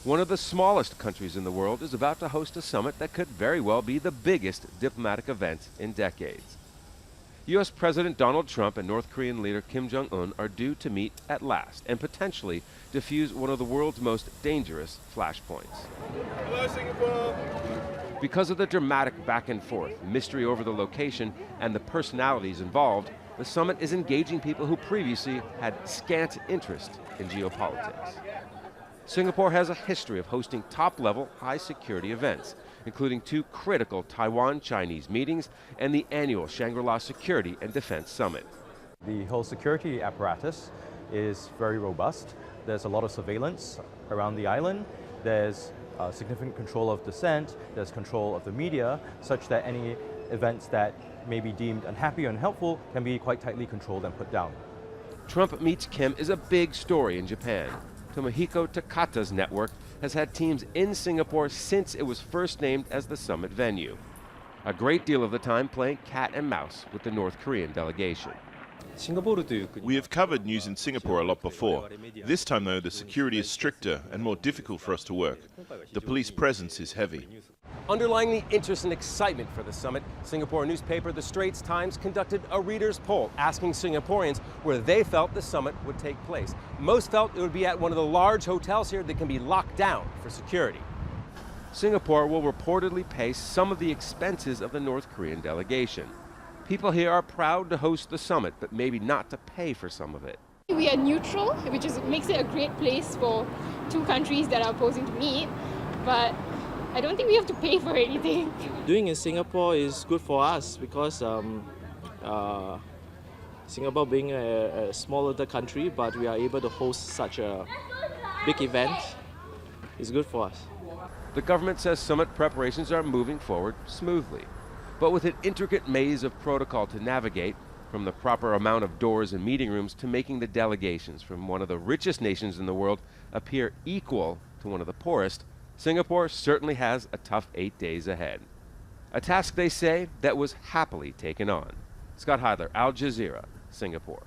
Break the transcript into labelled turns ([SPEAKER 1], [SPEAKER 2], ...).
[SPEAKER 1] One of the smallest countries in the world is about to host a summit that could very well be the biggest diplomatic event in decades. U.S. President Donald Trump and North Korean leader Kim Jong Un are due to meet at last and potentially defuse one of the world's most dangerous flashpoints.
[SPEAKER 2] Hello, Singapore.
[SPEAKER 1] Because of the dramatic back and forth, mystery over the location, and the personalities involved, the summit is engaging people who previously had scant interest in geopolitics. Singapore has a history of hosting top-level, high-security events, including 2 critical Taiwan-Chinese meetings and the annual Shangri-La Security and Defense Summit.
[SPEAKER 3] The whole security apparatus is very robust. There's a lot of surveillance around the island. There's significant control of dissent. There's control of the media, such that any events that may be deemed unhappy or unhelpful can be quite tightly controlled and put down.
[SPEAKER 1] Trump meets Kim is a big story in Japan. Tomohiko Takata's network has had teams in Singapore since it was first named as the summit venue. A great deal of the time playing cat and mouse with the North Korean delegation.
[SPEAKER 2] We have covered news in Singapore a lot before. This time, though, the security is stricter and more difficult for us to work. The police presence is heavy.
[SPEAKER 1] Underlying the interest and excitement for the summit, Singapore newspaper The Straits Times conducted a readers' poll asking Singaporeans where they felt the summit would take place. Most felt it would be at one of the large hotels here that can be locked down for security. Singapore will reportedly pay some of the expenses of the North Korean delegation. People here are proud to host the summit, but maybe not to pay for some of it.
[SPEAKER 4] We are neutral, which makes it a great place for 2 countries that are opposing to meet, but I don't think we have to pay for anything.
[SPEAKER 5] Doing in Singapore is good for us because Singapore being a small little country, but we are able to host such a big event, is good for us.
[SPEAKER 1] The government says summit preparations are moving forward smoothly, but with an intricate maze of protocol to navigate, from the proper amount of doors and meeting rooms to making the delegations from one of the richest nations in the world appear equal to one of the poorest, Singapore certainly has a tough 8 days ahead. A task, they say, that was happily taken on. Scott Heidler, Al Jazeera, Singapore.